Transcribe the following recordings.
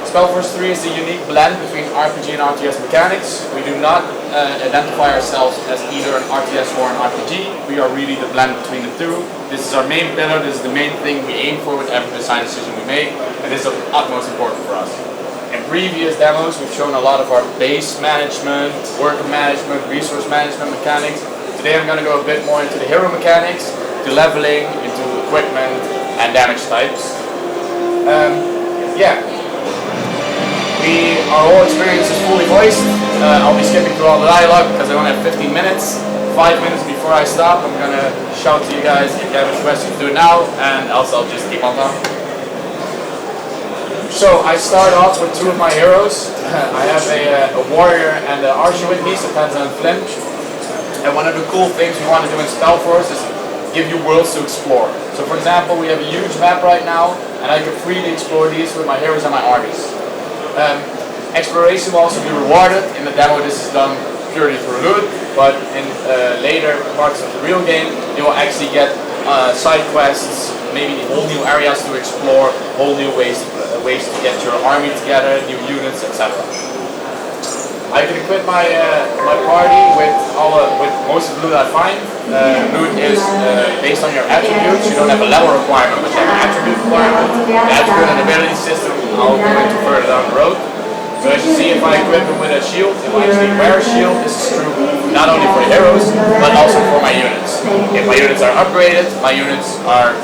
Spellforce 3 is the unique blend between RPG and RTS mechanics. We do not identify ourselves as either an RTS or an RPG. We are really the blend between the two. This is our main pillar, this is the main thing we aim for with every design decision we make, and this is of utmost importance for us. In previous demos, we've shown a lot of our base management, worker management, resource management mechanics. Today I'm going to go a bit more into the hero mechanics, to leveling, into equipment, and damage types. Our whole experience is fully voiced. I'll be skipping through all the dialogue because I only have 15 minutes. 5 minutes before I stop, I'm going to shout to you guys if you have any questions, do it now, and else I'll just keep on talking. So I start off with two of my heroes. I have a warrior and an archer with me, so depends on flinch. And one of the cool things we want to do in Spellforce is give you worlds to explore. So for example, we have a huge map right now, and I can freely explore these with my heroes and my armies. Exploration will also be rewarded. In the demo this is done purely through loot, but in later parts of the real game you will actually get side quests, maybe whole new areas to explore, whole new ways to get your army together, new units, etc. I can equip my party with most of the loot I find. Loot is based on your attributes. You don't have a level requirement, but you have an attribute requirement. The attribute and ability system I'll go into further down the road. So as you see, if I equip him with a shield, he will actually wear a shield. This is true not only for the heroes, but also for my units. If my units are upgraded, my units are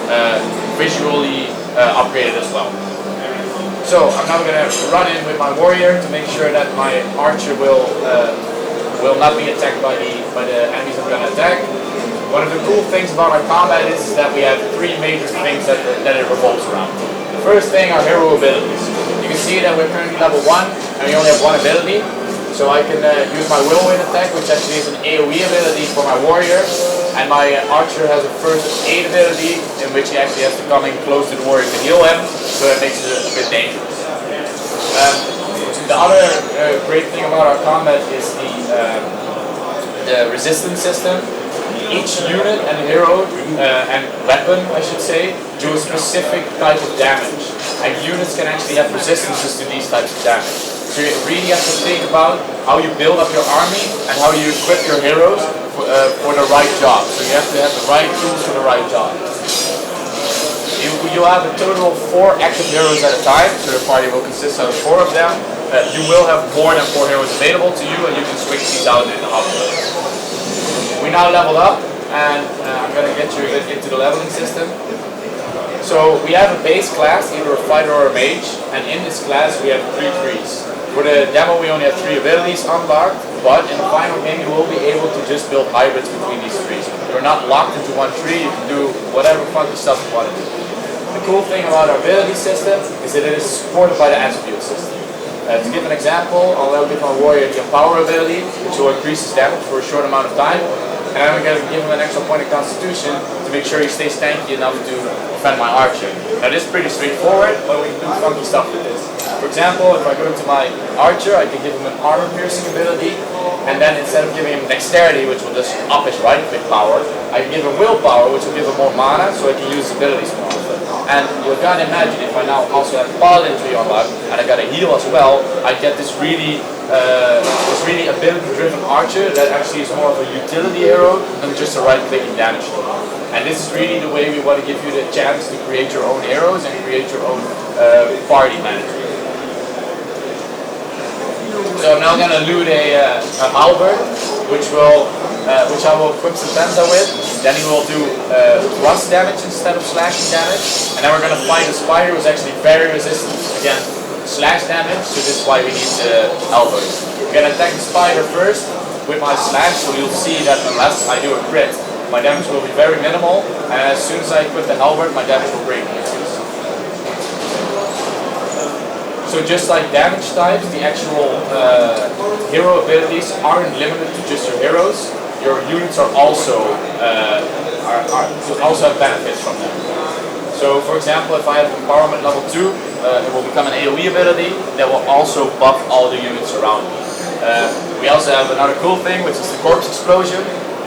visually upgraded as well. So I'm now going to run in with my warrior to make sure that my archer will not be attacked by the enemies I'm going to attack. One of the cool things about our combat is that we have three major things that it revolves around. The first thing are hero abilities. You can see that we're currently level 1 and we only have one ability. So I can use my whirlwind attack, which actually is an AoE ability for my warrior. And my archer has a first aid ability in which he actually has to come in close to the warrior to heal him. So that makes it a bit dangerous. The other great thing about our combat is the resistance system. Each unit and hero and weapon, I should say, do a specific type of damage. And units can actually have resistances to these types of damage. So you really have to think about how you build up your army and how you equip your heroes for the right job. So you have to have the right tools for the right job. You'll have a total of 4 active heroes at a time, so the party will consist of 4 of them. You will have more than 4 heroes available to you, and you can switch these out in the hub. We now leveled up, and I'm going to get you into the leveling system. So we have a base class, either a fighter or a mage, and in this class we have 3 trees. For the demo we only have 3 abilities unlocked, but in the final game you will be able to just build hybrids between these trees. You're not locked into one tree, you can do whatever funky stuff you want to do. The cool thing about our ability system is that it is supported by the attribute system. To give an example, I'll give my warrior the Empower ability, which will increase his damage for a short amount of time. And I'm going to give him an extra point of Constitution to make sure he stays tanky enough to defend my archer. Now this is pretty straightforward, but we can do funky stuff with this. For example, if I go into my archer, I can give him an armor piercing ability, and then instead of giving him dexterity, which will just up his right click power, I can give him willpower, which will give him more mana, so I can use his abilities more often. And you gotta imagine if I now also have paladinry unlocked, and I gotta heal as well, I get this really ability-driven archer that actually is more of a utility hero than just a right-clicking damage tool. And this is really the way we want to give you the chance to create your own heroes and create your own party manager. So I'm now going to loot a halberd, which I will equip Sentenza with. Then he will do thrust damage instead of slashing damage. And then we're going to fight a spider who's actually very resistant against slash damage, so this is why we need the halberd. We're going to attack the spider first with my slash, so you'll see that unless I do a crit, my damage will be very minimal, and as soon as I equip the halberd, my damage will greatly increase. So just like damage types, the actual hero abilities aren't limited to just your heroes. Your units are also have benefits from them. So for example, if I have Empowerment level 2, it will become an AoE ability that will also buff all the units around me. We also have another cool thing, which is the corpse explosion.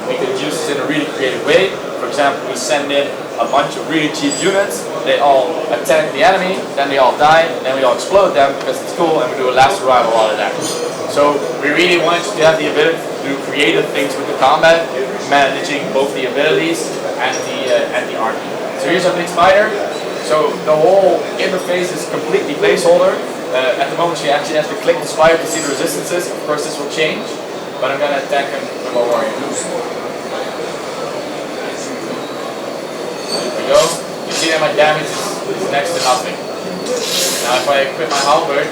We can use this in a really creative way. For example, we send in a bunch of really cheap units, they all attack the enemy, then they all die, then we all explode them because it's cool, and we do a last survival while they're there. So we really want you to have the ability to do creative things with the combat, managing both the abilities and the army. So here's a big spider. So the whole interface is completely placeholder. At the moment you actually have to click the spider to see the resistances. Of course this will change, but I'm going to attack him with my warrior. There we go. You see that my damage is next to nothing. Now if I equip my halberd,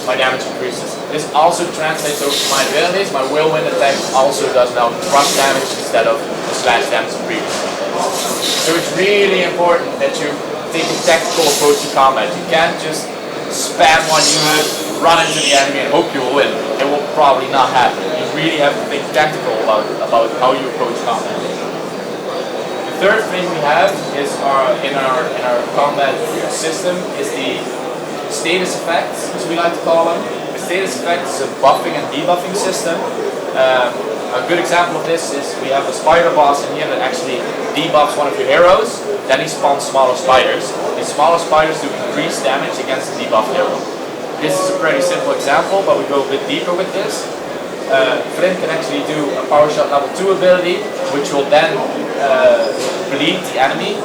my damage increases. This also translates over to my abilities. My whirlwind attack also does now crush damage instead of the slash damage previously. So it's really important that you take a tactical approach to combat. You can't just spam one unit, run into the enemy and hope you will win. It will probably not happen. You really have to think tactical about how you approach combat. The third thing we have is in our combat system is the status effects, as we like to call them. The status effects is a buffing and debuffing system. A good example of this is we have a spider boss in here that actually debuffs one of your heroes, then he spawns smaller spiders. These smaller spiders do increased damage against the debuffed hero. This is a pretty simple example, but we go a bit deeper with this. Flint can actually do a power shot level 2 ability, which will then bleed the enemy.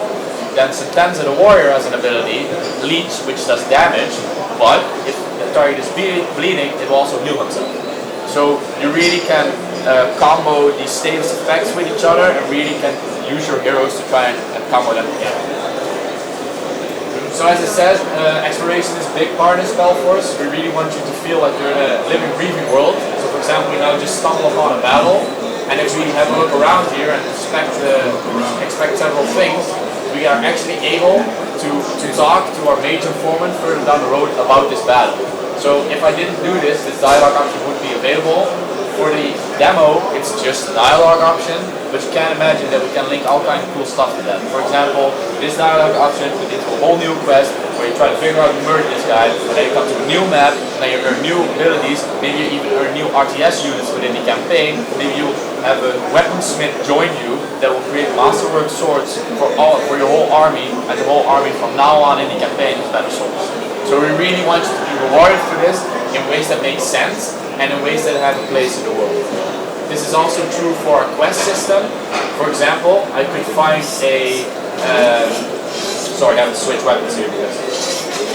Then Sentenza the warrior has an ability, Leech, which does damage, but if the target is bleeding, it will also heal himself. So you really can combo these status effects with each other and really can use your heroes to try and combo them together. So as I said, exploration is a big part of Spellforce. We really want you to feel like you're in a living, breathing world. So for example, we now just stumble upon a battle, and if we have a look around here and expect several things, we are actually able to talk to our major foreman further down the road about this battle. So if I didn't do this, this dialogue option would be available. For the demo, it's just a dialogue option, but you can imagine that we can link all kinds of cool stuff to that. For example, this dialogue option could lead to a whole new quest where you try to figure out who murdered this guy, and then you come to a new map, and then you earn new abilities, maybe you even earn new RTS units within the campaign, maybe you have a weaponsmith join you that will create masterwork swords for your whole army, and the whole army from now on in the campaign is better swords. So we really want you to be rewarded for this in ways that make sense, and in ways that have a place in the world. This is also true for our quest system. For example, I could find a... sorry, I have to switch weapons here because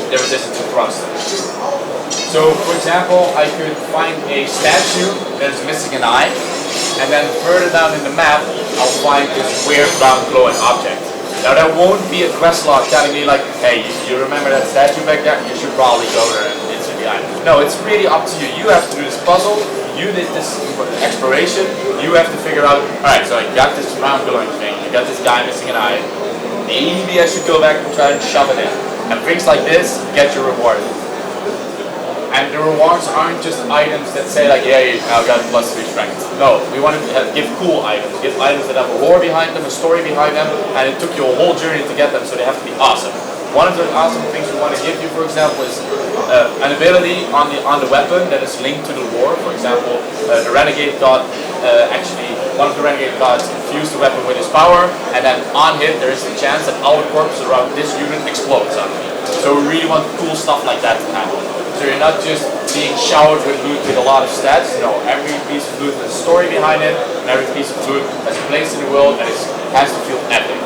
they're resistant to thrust. So, for example, I could find a statue that is missing an eye, and then further down in the map, I'll find this weird round glowing object. Now that won't be a quest log telling me like, hey, you remember that statue back there? You should probably go there and it's in the eye. No, it's really up to you. You have to do this puzzle, you did this exploration, you have to figure out, alright, so I got this round glowing thing, I got this guy missing an eye, maybe I should go back and try and shove it in. And things like this get you rewarded. And the rewards aren't just items that say like, yeah, you now got +3 strength. No, we want to give cool items. Give items that have a lore behind them, a story behind them, and it took you a whole journey to get them, so they have to be awesome. One of the awesome things we want to give you, for example, is an ability on the weapon that is linked to the lore. For example, the Renegade God, actually, one of the Renegade Gods infused the weapon with his power, and then on hit there is a chance that our corpse around this unit explodes on me. So we really want cool stuff like that to happen. So you're not just being showered with loot with a lot of stats. No, every piece of loot has a story behind it, and every piece of loot has a place in the world that has to feel epic.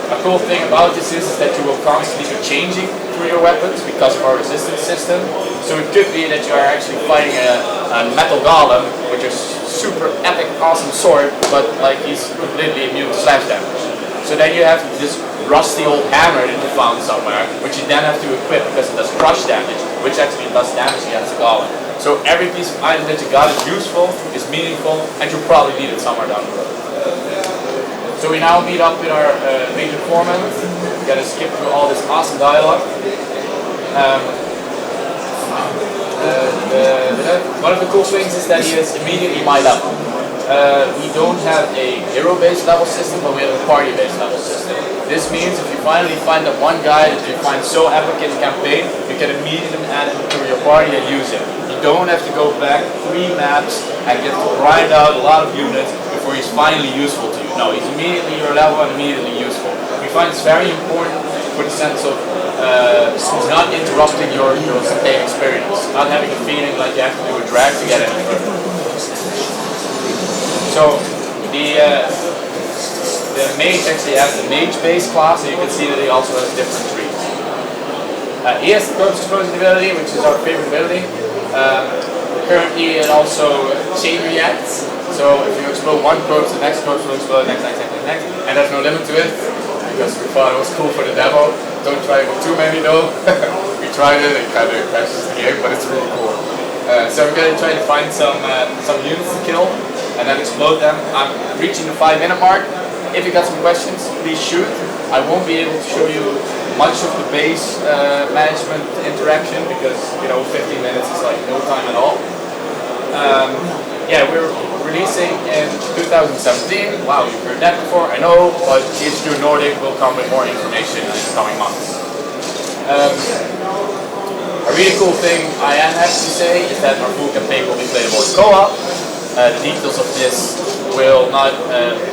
A cool thing about this is that you will constantly be changing through your weapons because of our resistance system. So it could be that you are actually fighting a metal golem with your super epic awesome sword, but like he's completely immune to slash damage. So then you have this rusty old hammer that you found somewhere, which you then have to equip because it does crush damage, which actually does damage against the golem. So every piece of item that you got is useful, is meaningful, and you'll probably need it somewhere down the road. So we now meet up with our major foreman. We gotta skip through all this awesome dialogue. One of the cool things is that he is immediately my level. We don't have a hero-based level system, but we have a party-based level system. This means if you finally find that one guy that you find so epic in the campaign, you can immediately add him to your party and use him. You don't have to go back 3 maps and get to grind out a lot of units before he's finally useful to you. No, he's immediately your level and immediately useful. find it's very important for the sense of not interrupting your game experience, not having a feeling like you have to do a drag to get any further. So the mage actually has the mage-based class, and you can see that he also has different trees. He has the corpse explosion ability, which is our favorite ability. Currently it also chain reacts, so if you explode one corpse, the next corpse will explode, next, and there's no limit to it, because we thought it was cool for the demo. Don't try it with too many though. We tried it, it kind of crashes the game, but it's really cool. So we're going to try to find some units to kill, and then explode them. I'm reaching the 5-minute mark. If you got some questions, please shoot. I won't be able to show you much of the base management interaction, because 15 minutes is like no time at all. Yeah, we're releasing in 2017. Wow, you've heard that before, I know, but THQ Nordic will come with more information in the coming months. A really cool thing I am happy to say is that our full campaign will be playable in co-op. The details of this will not,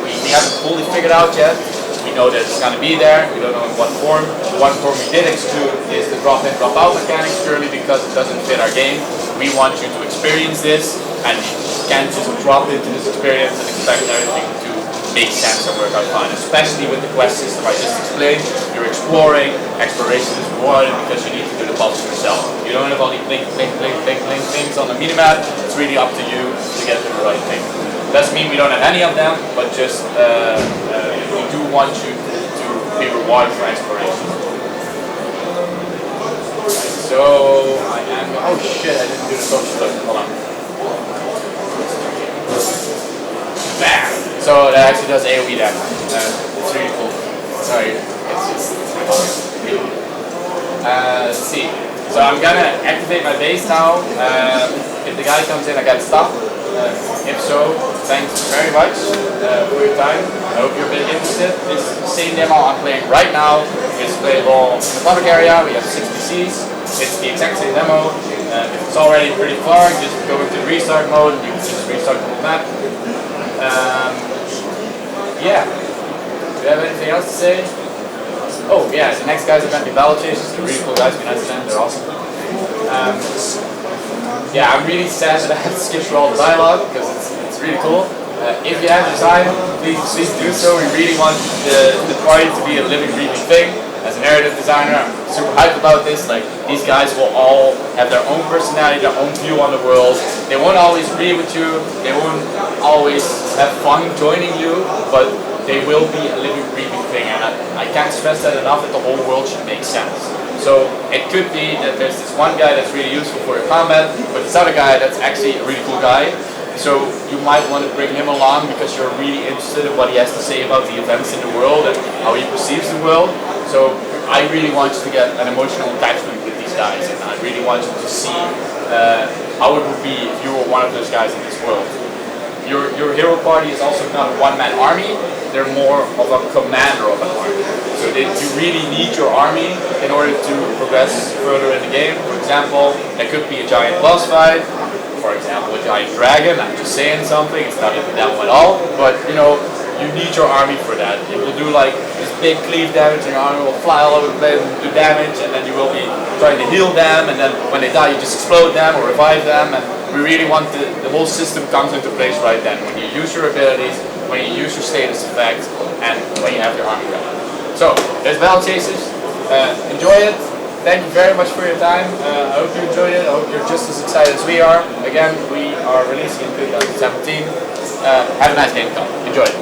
we haven't fully figured out yet. We know that it's going to be there, we don't know in what form. The one form we did exclude is the drop-in, drop-out mechanics, purely because it doesn't fit our game. We want you to experience this, and you can't just drop into this experience and expect everything to make sense and work out fine. Especially with the quest system I just explained. You're exploring, exploration is rewarded because you need to do the puzzles yourself. You don't have all these blink things on the minimap. It's really up to you to get to the right thing. Doesn't mean we don't have any of them, but just we do want you to be rewarded for exploration. So I am. Oh shit! I didn't do the social look. Hold on. Bam! So that actually does AOE damage. It's really cool. Sorry, it's just. Let's see. So I'm gonna activate my base now. If the guy comes in, I gotta stop. If so, thanks very much for your time. I hope you're a bit interested. This same demo I'm playing right now is playable in the public area. We have 6 PCs. It's the exact same demo. If it's already pretty far, just go into restart mode. You can just restart the whole map. Yeah. Do you have anything else to say? Oh yeah, the next guys are going to be battle chasers. They're really cool guys. Be nice to them. They're awesome. Yeah, I'm really sad that I have to skip through all the dialogue because it's really cool. If you have the time, please do so. We really want the party to be a living, breathing thing. As a narrative designer, I'm super hyped about this. Like, these guys will all have their own personality, their own view on the world. They won't always agree with you. They won't always have fun joining you, but they will be a living, breathing thing. And I can't stress that enough, that the whole world should make sense. So it could be that there's this one guy that's really useful for your combat, but this other guy that's actually a really cool guy. So you might want to bring him along because you're really interested in what he has to say about the events in the world and how he perceives the world. So I really want you to get an emotional attachment with these guys, and I really want you to see how it would be if you were one of those guys in this world. Your hero party is also not a one-man army. They're more of a commander of an army. So you really need your army in order to progress further in the game. For example, there could be a giant boss fight. For example, a giant dragon. I'm just saying something. It's not even that one at all. But you need your army for that. It will do like this big cleave damage, and your army will fly all over the place and do damage, and then you will be trying to heal them, and then when they die you just explode them or revive them, and we really want the whole system comes into place right then, when you use your abilities, when you use your status effects, and when you have your army ready. So, there's battle chasers. Enjoy it. Thank you very much for your time. I hope you enjoyed it. I hope you're just as excited as we are. Again, we are releasing in 2017. Have a nice GamesCom. Enjoy it.